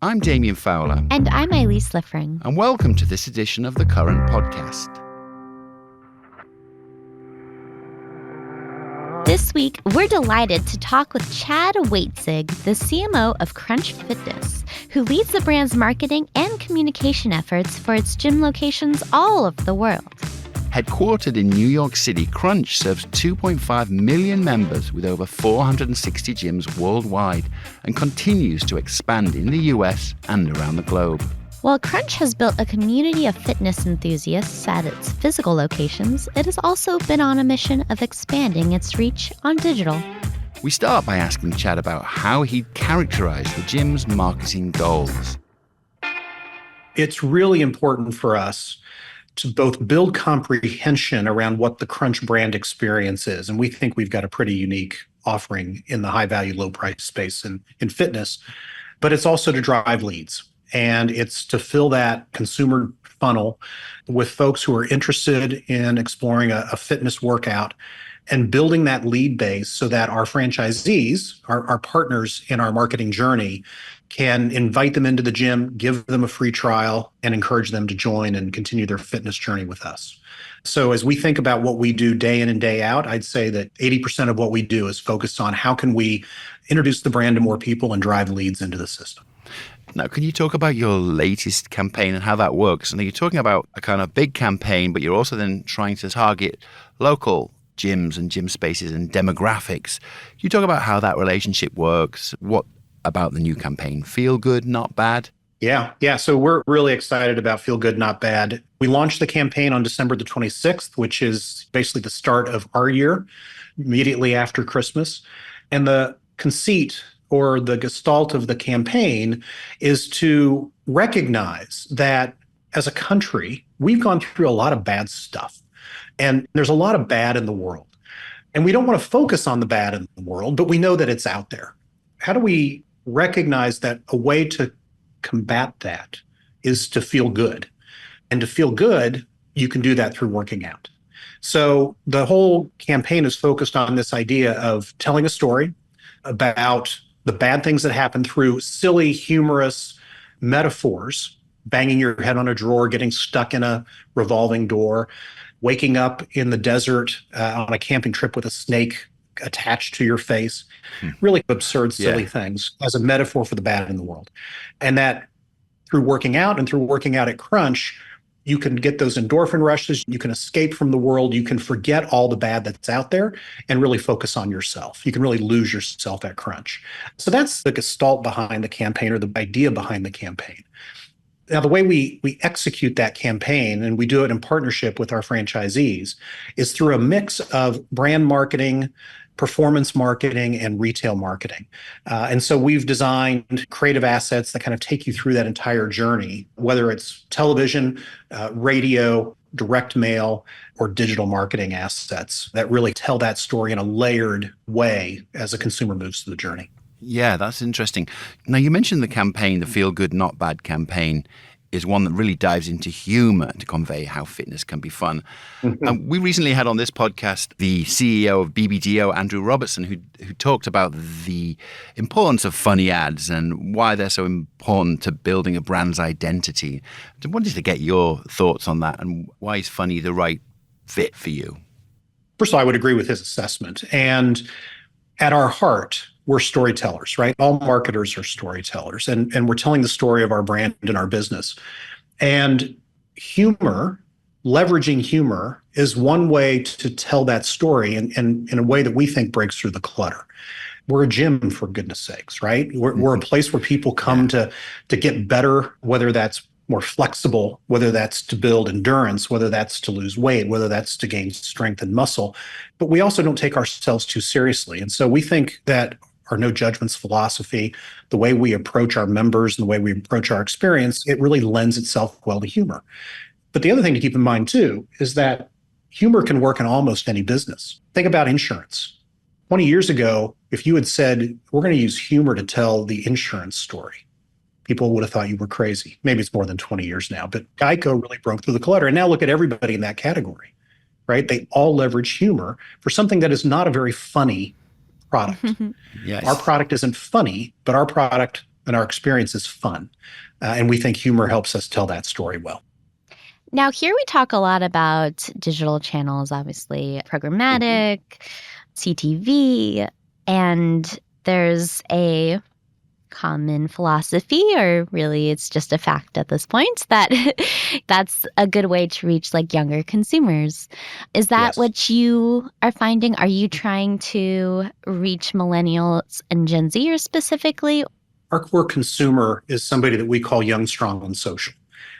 I'm Damien Fowler. And I'm Elise Liffring. And welcome to this edition of the Current Podcast. This week, we're delighted to talk with Chad Waetzig, the CMO of Crunch Fitness, who leads the brand's marketing and communication efforts for its gym locations all over the world. Headquartered in New York City, Crunch serves 2.5 million members with over 460 gyms worldwide and continues to expand in the US and around the globe. While Crunch has built a community of fitness enthusiasts at its physical locations, it has also been on a mission of expanding its reach on digital. We start by asking Chad about how he'd characterize the gym's marketing goals. It's really important for us to both build comprehension around what the Crunch brand experience is. And we think we've got a pretty unique offering in the high value, low price space in fitness, but it's also to drive leads. And it's to fill that consumer funnel with folks who are interested in exploring a fitness workout and building that lead base so that our franchisees, our partners in our marketing journey, can invite them into the gym, give them a free trial, and encourage them to join and continue their fitness journey with us. So as we think about what we do day in and day out, I'd say that 80% of what we do is focused on how can we introduce the brand to more people and drive leads into the system. Now, can you talk about your latest campaign and how that works? And you're talking about a kind of big campaign, but you're also then trying to target local gyms and gym spaces and demographics. Can you talk about how that relationship works? What about the new campaign? Feel good, not bad? Yeah. So we're really excited about Feel Good, Not Bad. We launched the campaign on December the 26th, which is basically the start of our year, immediately after Christmas. And the conceit or the gestalt of the campaign is to recognize that as a country, we've gone through a lot of bad stuff. And there's a lot of bad in the world. And we don't want to focus on the bad in the world, but we know that it's out there. How do we recognize that a way to combat that is to feel good? And to feel good, you can do that through working out. So the whole campaign is focused on this idea of telling a story about the bad things that happen through silly, humorous metaphors, banging your head on a drawer, getting stuck in a revolving door, waking up in the desert on a camping trip with a snake attached to your face, really absurd, silly things as a metaphor for the bad in the world. And that through working out at Crunch, you can get those endorphin rushes, you can escape from the world, you can forget all the bad that's out there and really focus on yourself. You can really lose yourself at Crunch. So that's the gestalt behind the campaign or the idea behind the campaign. Now, the way we execute that campaign, and we do it in partnership with our franchisees, is through a mix of brand marketing, performance marketing, and retail marketing. And so we've designed creative assets that kind of take you through that entire journey, whether it's television, radio, direct mail, or digital marketing assets that really tell that story in a layered way as a consumer moves through the journey. Yeah, that's interesting. Now, you mentioned the campaign, the Feel Good, Not Bad campaign, is one that really dives into humor to convey how fitness can be fun. And we recently had on this podcast the CEO of BBDO, Andrew Robertson, who talked about the importance of funny ads and why they're so important to building a brand's identity. I wanted to get your thoughts on that and why is funny the right fit for you? First of all, I would agree with his assessment. And at our heart, we're storytellers, right? All marketers are storytellers, and we're telling the story of our brand and our business. And humor, leveraging humor, is one way to tell that story and in a way that we think breaks through the clutter. We're a gym, for goodness sakes, right? We're a place where people come to get better, whether that's more flexible, whether that's to build endurance, whether that's to lose weight, whether that's to gain strength and muscle. But we also don't take ourselves too seriously. And so we think that our no judgments philosophy, the way we approach our members and the way we approach our experience, it really lends itself well to humor. But the other thing to keep in mind too is that humor can work in almost any business. Think about insurance. 20 years ago, if you had said, we're going to use humor to tell the insurance story, people would have thought you were crazy. Maybe it's more than 20 years now, but Geico really broke through the clutter. And now look at everybody in that category, right? They all leverage humor for something that is not a very funny product. Yes. Our product isn't funny, but our product and our experience is fun. And we think humor helps us tell that story well. Now, here we talk a lot about digital channels, obviously, programmatic, CTV, and there's a common philosophy, or really it's just a fact at this point, that that's a good way to reach like younger consumers. Is that Yes. what you are finding? Are you trying to reach millennials and Gen Zers specifically? Our core consumer is somebody that we call young, strong, and social.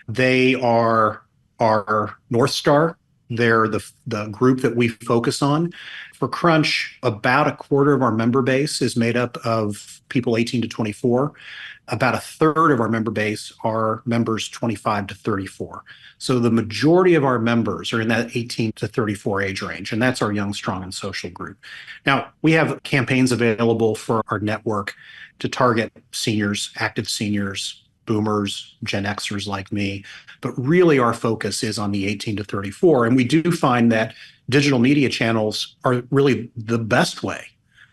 They are our North Star. They're the group that we focus on. For Crunch, about a quarter of our member base is made up of people 18 to 24. About a third of our member base are members 25 to 34. So the majority of our members are in that 18 to 34 age range, and that's our young, strong, and social group. Now, we have campaigns available for our network to target seniors, active seniors, boomers, Gen Xers like me. But really our focus is on the 18 to 34. And we do find that digital media channels are really the best way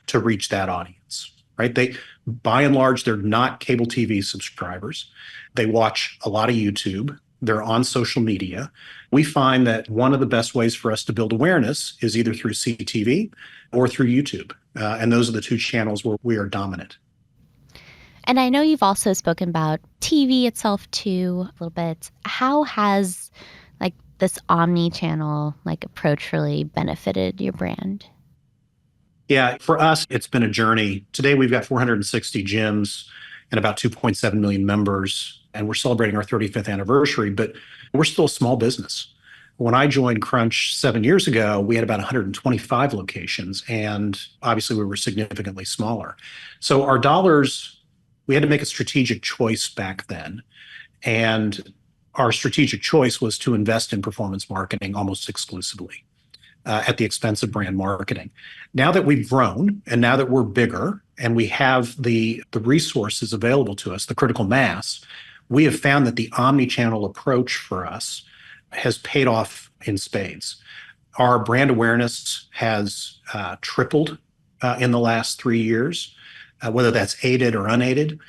to reach that audience, right? They, by and large, they're not cable TV subscribers. They watch a lot of YouTube. They're on social media. We find that one of the best ways for us to build awareness is either through CTV or through YouTube. And those are the two channels where we are dominant. And I know you've also spoken about TV itself too a little bit. How has like this omni-channel like approach really benefited your brand? Yeah, for us, it's been a journey. Today, we've got 460 gyms and about 2.7 million members, and we're celebrating our 35th anniversary, but we're still a small business. When I joined Crunch 7 years ago, we had about 125 locations, and obviously we were significantly smaller. So our dollars, we had to make a strategic choice back then. And our strategic choice was to invest in performance marketing almost exclusively at the expense of brand marketing. Now that we've grown and now that we're bigger and we have the resources available to us, the critical mass, we have found that the omni-channel approach for us has paid off in spades. Our brand awareness has tripled in the last 3 years. Whether that's aided or unaided.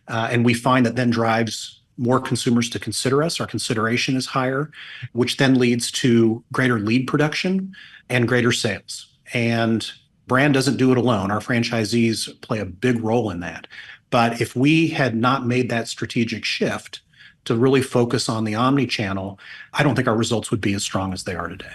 And we find that then drives more consumers to consider us. Our consideration is higher, which then leads to greater lead production and greater sales. And brand doesn't do it alone. Our franchisees play a big role in that. But if we had not made that strategic shift to really focus on the omni-channel, I don't think our results would be as strong as they are today.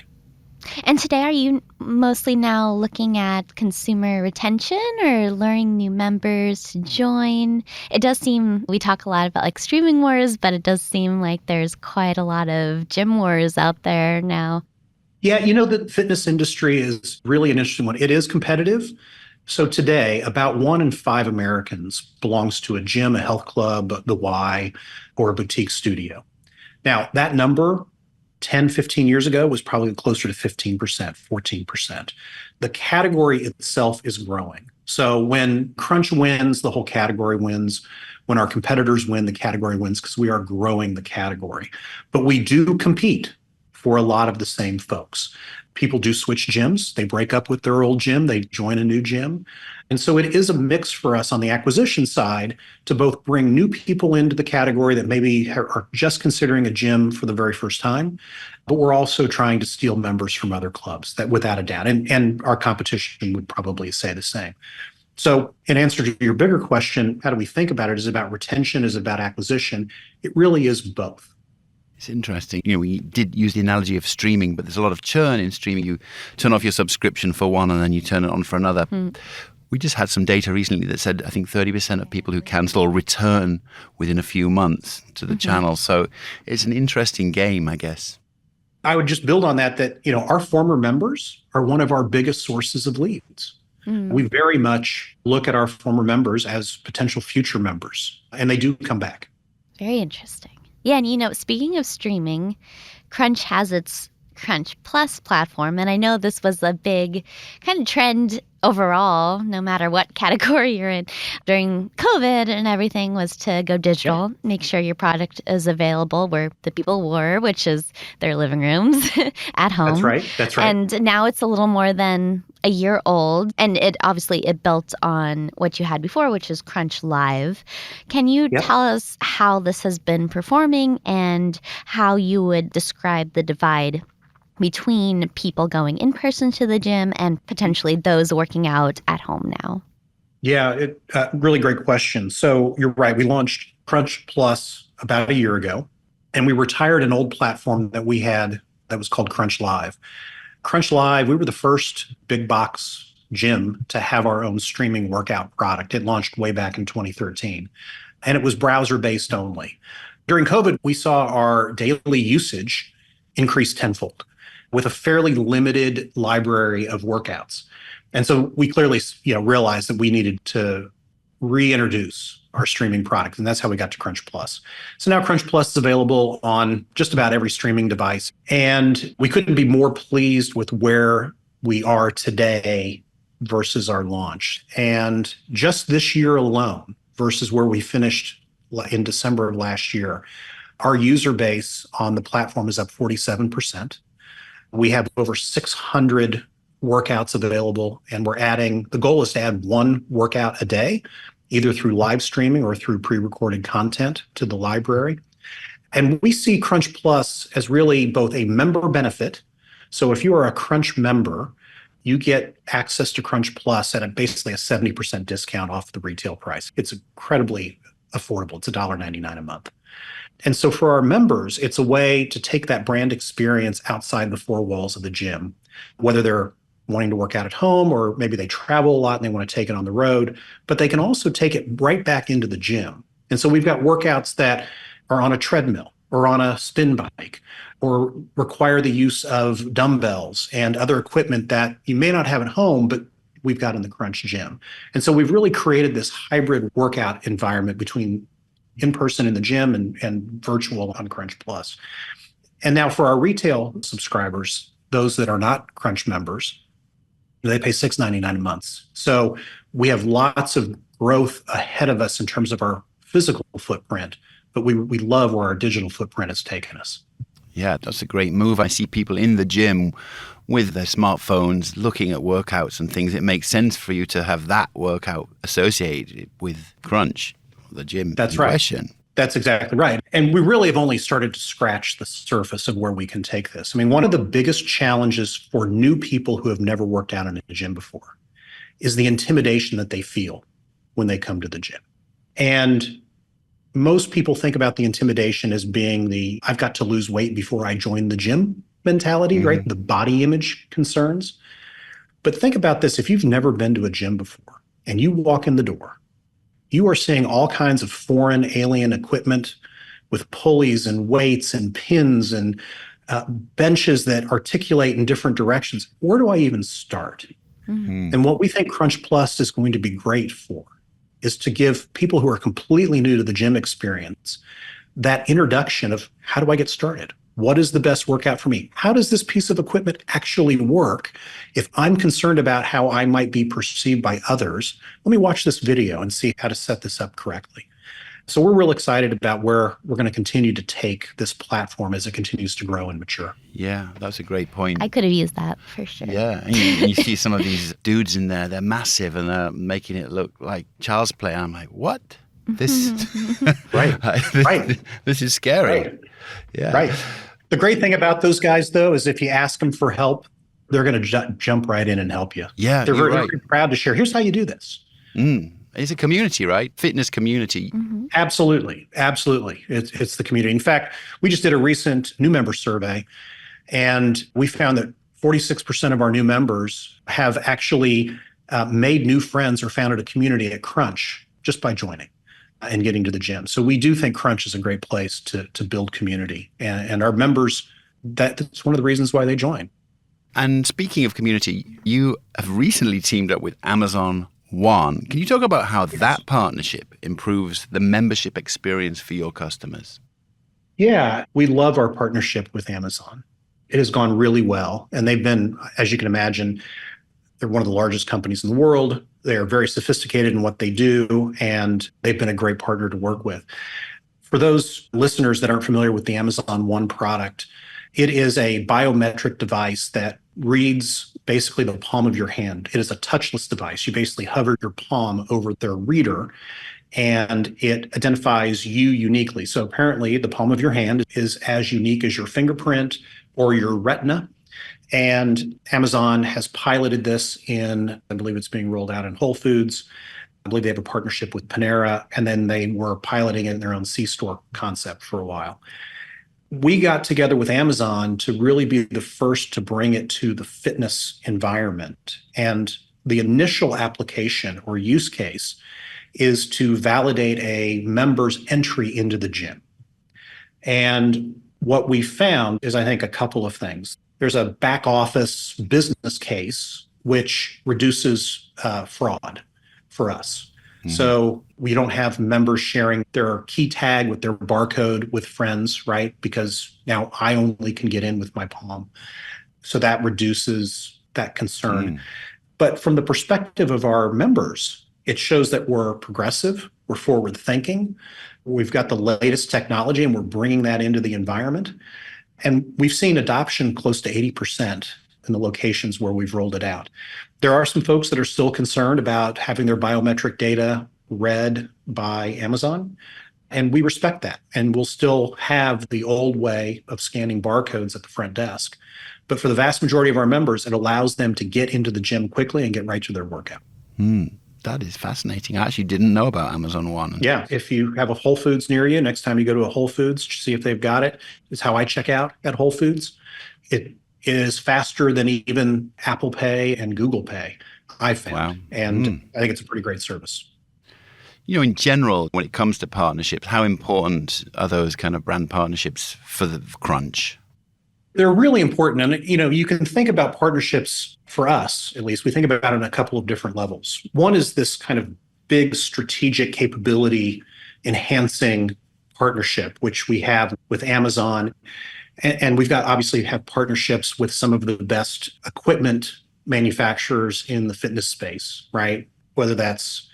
And today, are you mostly now looking at consumer retention or luring new members to join? It does seem, we talk a lot about like streaming wars, but it does seem like there's quite a lot of gym wars out there now. Yeah, the fitness industry is really an interesting one. It is competitive. So today, about 1 in 5 Americans belongs to a gym, a health club, the Y, or a boutique studio. Now, that number 10, 15 years ago was probably closer to 15%, 14%. The category itself is growing. So when Crunch wins, the whole category wins. When our competitors win, the category wins because we are growing the category. But we do compete for a lot of the same folks. People do switch gyms. They break up with their old gym. They join a new gym. And so it is a mix for us on the acquisition side to both bring new people into the category that maybe are just considering a gym for the very first time, but we're also trying to steal members from other clubs, that without a doubt. And our competition would probably say the same. So in answer to your bigger question, how do we think about it? Is it about retention? Is it about acquisition? It really is both. It's interesting. We did use the analogy of streaming, but there's a lot of churn in streaming. You turn off your subscription for one and then you turn it on for another. We just had some data recently that said, I think 30% of people who cancel return within a few months to the channel. So it's an interesting game, I guess. I would just build on that, our former members are one of our biggest sources of leads. We very much look at our former members as potential future members, and they do come back. Very interesting. Yeah, and speaking of streaming, Crunch has its Crunch Plus platform, and I know this was a big kind of trend overall, no matter what category you're in, during COVID and everything, was to go digital, make sure your product is available where the people were, which is their living rooms at home. That's right. And now it's a little more than a year old, and it built on what you had before, which is Crunch Live. Can you Yep. tell us how this has been performing and how you would describe the divide between people going in person to the gym and potentially those working out at home now? Yeah, really great question. So you're right. We launched Crunch Plus about a year ago, and we retired an old platform that we had that was called Crunch Live. Crunch Live, we were the first big box gym to have our own streaming workout product. It launched way back in 2013, and it was browser based only. During COVID, we saw our daily usage increase tenfold with a fairly limited library of workouts. And so we clearly, realized that we needed to reintroduce our streaming product, and that's how we got to Crunch Plus. So now Crunch Plus is available on just about every streaming device, and we couldn't be more pleased with where we are today versus our launch. And just this year alone versus where we finished in December of last year, our user base on the platform is up 47%. We have over 600 workouts available, and the goal is to add one workout a day, either through live streaming or through pre-recorded content to the library. And we see Crunch Plus as really both a member benefit. So if you are a Crunch member, you get access to Crunch Plus at basically a 70% discount off the retail price. It's incredibly affordable. It's $1.99 a month. And so for our members, it's a way to take that brand experience outside the four walls of the gym, whether they're wanting to work out at home or maybe they travel a lot and they want to take it on the road, but they can also take it right back into the gym. And so we've got workouts that are on a treadmill or on a spin bike or require the use of dumbbells and other equipment that you may not have at home, but we've got in the Crunch gym. And so we've really created this hybrid workout environment between in-person in the gym and virtual on Crunch Plus. And now for our retail subscribers, those that are not Crunch members, they pay $6.99 a month. So we have lots of growth ahead of us in terms of our physical footprint, but we love where our digital footprint has taken us. Yeah, that's a great move. I see people in the gym with their smartphones looking at workouts and things. It makes sense for you to have that workout associated with Crunch, the gym. That's right. Question. That's exactly right. And we really have only started to scratch the surface of where we can take this. I mean, one of the biggest challenges for new people who have never worked out in a gym before is the intimidation that they feel when they come to the gym. And most people think about the intimidation as being I've got to lose weight before I join the gym mentality, right? The body image concerns. But think about this. If you've never been to a gym before and you walk in the door, you are seeing all kinds of foreign alien equipment with pulleys and weights and pins and benches that articulate in different directions. Where do I even start? Mm-hmm. And what we think Crunch Plus is going to be great for is to give people who are completely new to the gym experience that introduction of how do I get started? What is the best workout for me? How does this piece of equipment actually work? If I'm concerned about how I might be perceived by others, let me watch this video and see how to set this up correctly. So we're real excited about where we're going to continue to take this platform as it continues to grow and mature. Yeah, that's a great point. I could have used that for sure. Yeah, and you see some of these dudes in there, they're massive and they're making it look like child's play. I'm like, what? This, right. This is scary. Right. Yeah. Right. The great thing about those guys, though, is if you ask them for help, they're going to jump right in and help you. Yeah, they're very proud to share. Here's how you do this. It's a community, right? Fitness community. Mm-hmm. Absolutely. It's the community. In fact, we just did a recent new member survey, and we found that 46% of our new members have actually made new friends or founded a community at Crunch just by joining and getting to the gym. So we do think Crunch is a great place to build community. And our members, that's one of the reasons why they join. And speaking of community, you have recently teamed up with Amazon One. Can you talk about how that partnership improves the membership experience for your customers? Yeah, we love our partnership with Amazon. It has gone really well. And they've been, as you can imagine, they're one of the largest companies in the world. They are very sophisticated in what they do, and they've been a great partner to work with. For those listeners that aren't familiar with the Amazon One product, it is a biometric device that reads basically the palm of your hand. It is a touchless device. You basically hover your palm over their reader and it identifies you uniquely. So apparently the palm of your hand is as unique as your fingerprint or your retina. And Amazon has piloted this in, I believe it's being rolled out in Whole Foods. I believe they have a partnership with Panera, and then they were piloting it in their own C-store concept for a while. We got together with Amazon to really be the first to bring it to the fitness environment. And the initial application or use case is to validate a member's entry into the gym. And what we found is, I think, a couple of things. There's a back office business case which reduces fraud for us. Mm-hmm. So we don't have members sharing their key tag with their barcode with friends, right? Because now I only can get in with my palm. So that reduces that concern. But from the perspective of our members, it shows that we're progressive, we're forward thinking, we've got the latest technology and we're bringing that into the environment. And we've seen adoption close to 80% in the locations where we've rolled it out. There are some folks that are still concerned about having their biometric data read by Amazon, and we respect that. And we'll still have the old way of scanning barcodes at the front desk. But for the vast majority of our members, it allows them to get into the gym quickly and get right to their workout. That is fascinating. I actually didn't know about Amazon One. Yeah. If you have a Whole Foods near you, next time you go to a Whole Foods, see if they've got it. It's how I check out at Whole Foods. It is faster than even Apple Pay and Google Pay, I found. Wow. And I think it's a pretty great service. You know, in general, when it comes to partnerships, how important are those kind of brand partnerships for the Crunch? They're really important. And, you know, you can think about partnerships for us, at least. We think about it on a couple of different levels. One is this kind of big strategic capability enhancing partnership, which we have with Amazon. And we've got obviously have partnerships with some of the best equipment manufacturers in the fitness space, right? Whether that's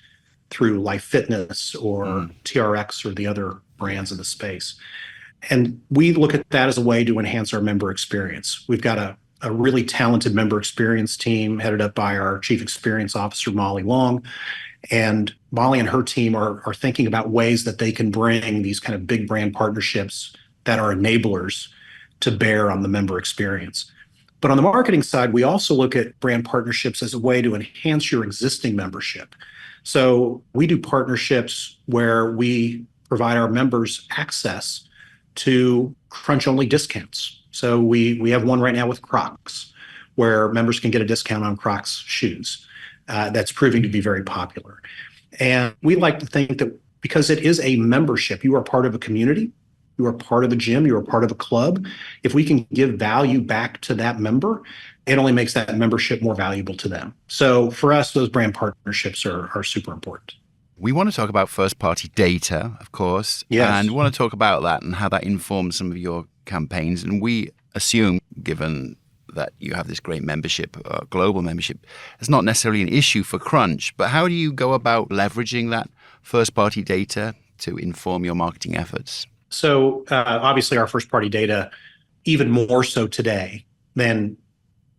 through Life Fitness or TRX or the other brands in the space. And we look at that as a way to enhance our member experience. We've got a really talented member experience team headed up by our Chief Experience Officer, Molly Long. And Molly and her team are thinking about ways that they can bring these kind of big brand partnerships that are enablers to bear on the member experience. But on the marketing side, we also look at brand partnerships as a way to enhance your existing membership. So we do partnerships where we provide our members access to Crunch-only discounts. So we have one right now with Crocs, where members can get a discount on Crocs shoes. That's proving to be very popular. And we like to think that because it is a membership, you are part of a community, you are part of a gym, you are part of a club. If we can give value back to that member, it only makes that membership more valuable to them. So for us, those brand partnerships are super important. We want to talk about first-party data, of course, yes. And we want to talk about that and how that informs some of your campaigns. And we assume, given that you have this great membership, global membership, it's not necessarily an issue for Crunch, but how do you go about leveraging that first-party data to inform your marketing efforts? So obviously our first-party data, even more so today than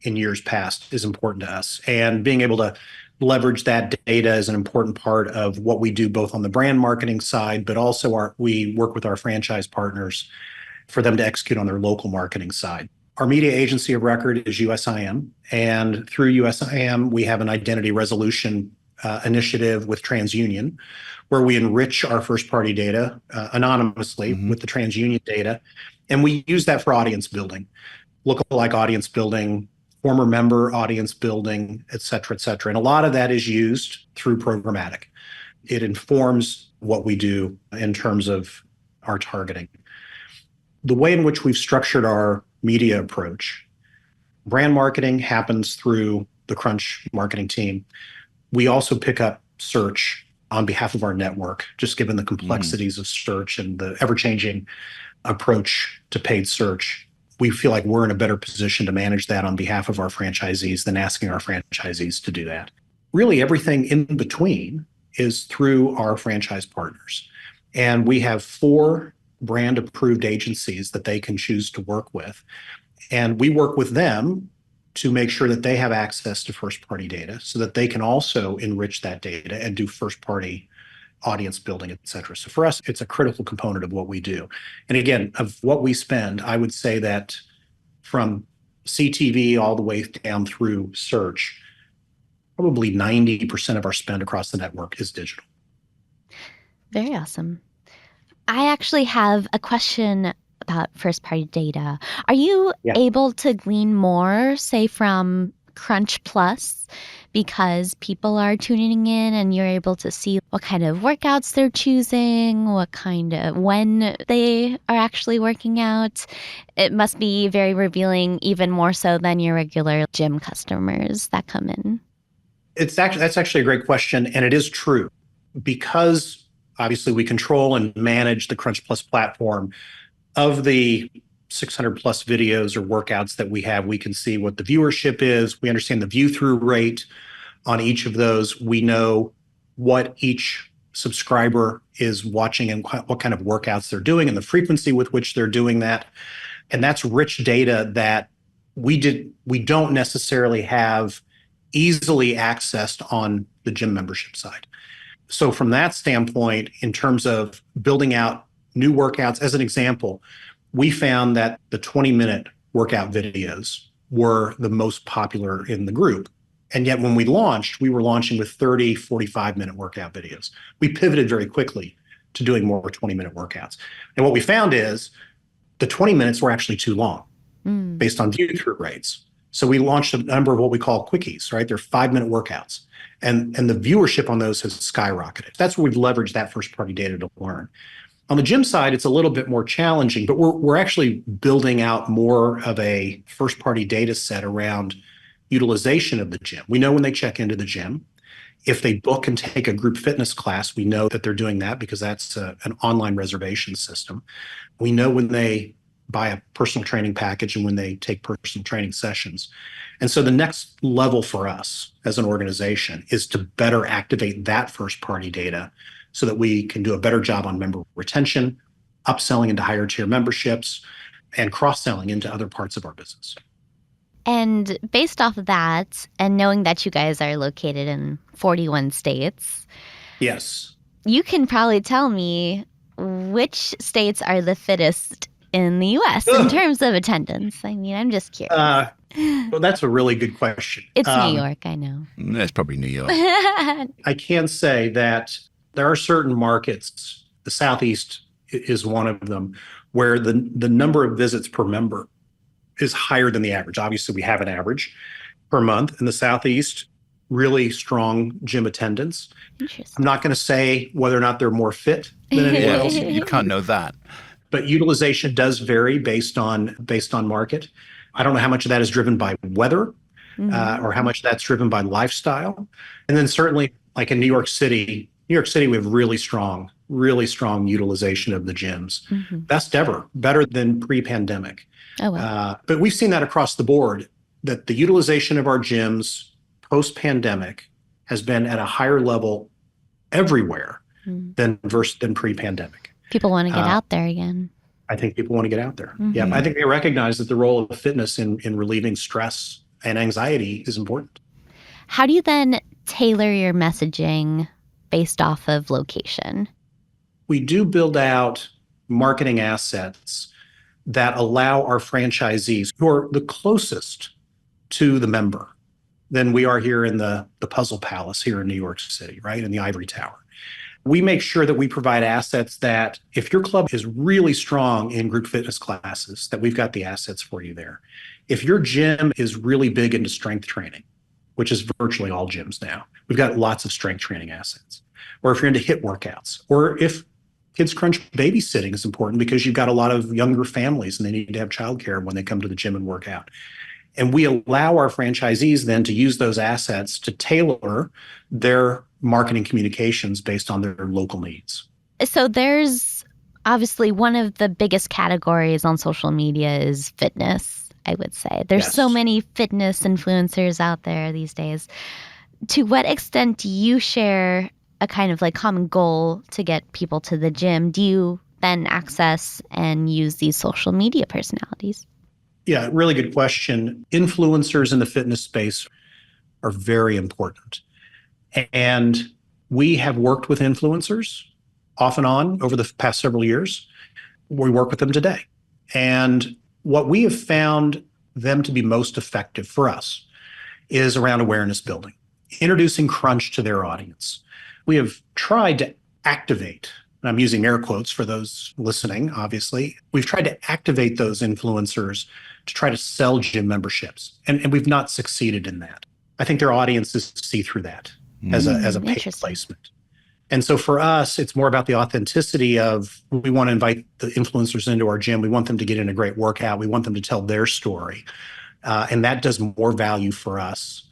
in years past, is important to us. And being able to leverage that data is an important part of what we do, both on the brand marketing side, but also we work with our franchise partners for them to execute on their local marketing side. Our media agency of record is USIM, and through USIM, we have an identity resolution initiative with TransUnion, where we enrich our first-party data anonymously with the TransUnion data, and we use that for audience building, lookalike audience building, former member audience building, et cetera, et cetera. And a lot of that is used through programmatic. It informs what we do in terms of our targeting. The way in which we've structured our media approach, brand marketing happens through the Crunch marketing team. We also pick up search on behalf of our network, just given the complexities of search and the ever-changing approach to paid search. We feel like we're in a better position to manage that on behalf of our franchisees than asking our franchisees to do that. Really, everything in between is through our franchise partners. And we have 4 brand-approved agencies that they can choose to work with. And we work with them to make sure that they have access to first-party data so that they can also enrich that data and do first-party audience building, et cetera. So for us, it's a critical component of what we do. And again, of what we spend, I would say that from CTV all the way down through search, probably 90% of our spend across the network is digital. Very awesome. I actually have a question about first-party data. Are you able to glean more, say, from Crunch Plus, because people are tuning in and you're able to see what kind of workouts they're choosing, when they are actually working out? It must be very revealing, even more so than your regular gym customers that come in. That's actually a great question, and it is true. Because obviously we control and manage the Crunch Plus platform, of the 600 plus videos or workouts that we have, we can see what the viewership is. We understand the view through rate on each of those. We know what each subscriber is watching and what kind of workouts they're doing and the frequency with which they're doing that. And that's rich data that we don't necessarily have easily accessed on the gym membership side. So from that standpoint, in terms of building out new workouts, as an example, we found that the 20-minute workout videos were the most popular in the group. And yet when we were launching with 30, 45-minute workout videos. We pivoted very quickly to doing more 20-minute workouts. And what we found is the 20 minutes were actually too long based on view-through rates. So we launched a number of what we call quickies, right? They're 5-minute workouts. And the viewership on those has skyrocketed. That's where we've leveraged that first-party data to learn. On the gym side, it's a little bit more challenging, but we're actually building out more of a first-party data set around utilization of the gym. We know when they check into the gym. If they book and take a group fitness class, we know that they're doing that because that's an online reservation system. We know when they buy a personal training package and when they take personal training sessions. And so the next level for us as an organization is to better activate that first-party data so that we can do a better job on member retention, upselling into higher tier memberships, and cross-selling into other parts of our business. And based off of that, and knowing that you guys are located in 41 states, yes, you can probably tell me which states are the fittest in the U.S. in terms of attendance. I mean, I'm just curious. Well, that's a really good question. It's New York, I know. It's probably New York. I can say that there are certain markets, the Southeast is one of them, where the number of visits per member is higher than the average. Obviously, we have an average per month in the Southeast, really strong gym attendance. Interesting. I'm not going to say whether or not they're more fit than anywhere else. You can't know that. But utilization does vary based on market. I don't know how much of that is driven by weather or how much that's driven by lifestyle. And then certainly like in New York City, we have really strong utilization of the gyms. Best ever, better than pre-pandemic. Oh, wow. But we've seen that across the board, that the utilization of our gyms post-pandemic has been at a higher level everywhere than pre-pandemic. People want to get out there again. I think people want to get out there. Yeah, I think they recognize that the role of fitness in relieving stress and anxiety is important. How do you then tailor your messaging based off of location? We do build out marketing assets that allow our franchisees who are the closest to the member than we are here in the Puzzle Palace here in New York City, right, in the Ivory Tower. We make sure that we provide assets that if your club is really strong in group fitness classes, that we've got the assets for you there. If your gym is really big into strength training, which is virtually all gyms now, we've got lots of strength training assets. Or if you're into HIIT workouts, or if Kids Crunch babysitting is important because you've got a lot of younger families and they need to have childcare when they come to the gym and work out. And we allow our franchisees then to use those assets to tailor their marketing communications based on their local needs. So there's obviously one of the biggest categories on social media is fitness, I would say. There's so many fitness influencers out there these days. To what extent do you share a kind of like common goal to get people to the gym? Do you then access and use these social media personalities? Yeah, really good question. Influencers in the fitness space are very important. And we have worked with influencers off and on over the past several years. We work with them today. And what we have found them to be most effective for us is around awareness building, introducing Crunch to their audience. We have tried to activate, and I'm using air quotes for those listening, obviously. We've tried to activate those influencers to try to sell gym memberships. And we've not succeeded in that. I think their audiences see through that as a paid placement. And so for us, it's more about the authenticity of we want to invite the influencers into our gym. We want them to get in a great workout. We want them to tell their story. And that does more value for us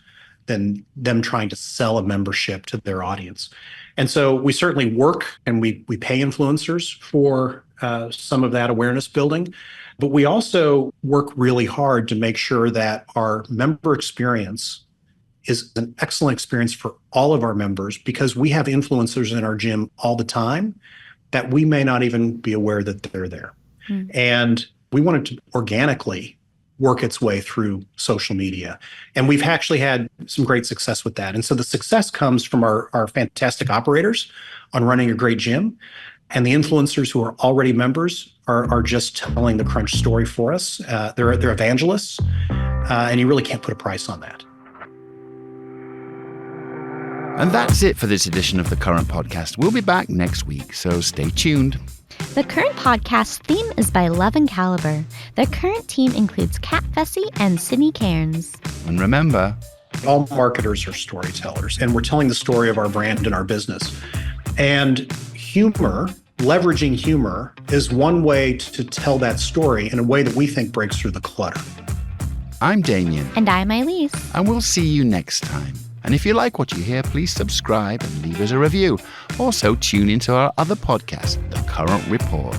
than them trying to sell a membership to their audience. And so we certainly work and we pay influencers for some of that awareness building. But we also work really hard to make sure that our member experience is an excellent experience for all of our members, because we have influencers in our gym all the time that we may not even be aware that they're there. And we want it to organically work its way through social media. And we've actually had some great success with that. And so the success comes from our fantastic operators on running a great gym. And the influencers who are already members are just telling the Crunch story for us. They're evangelists, and you really can't put a price on that. And that's it for this edition of The Current Podcast. We'll be back next week, so stay tuned. The Current Podcast theme is by Love and Caliber. The Current team includes Kat Fessy and Sydney Cairns. And remember, all marketers are storytellers, and we're telling the story of our brand and our business. And humor, leveraging humor, is one way to tell that story in a way that we think breaks through the clutter. I'm Damien. And I'm Elise. And we'll see you next time. And if you like what you hear, please subscribe and leave us a review. Also, tune into our other podcast, The Current Report.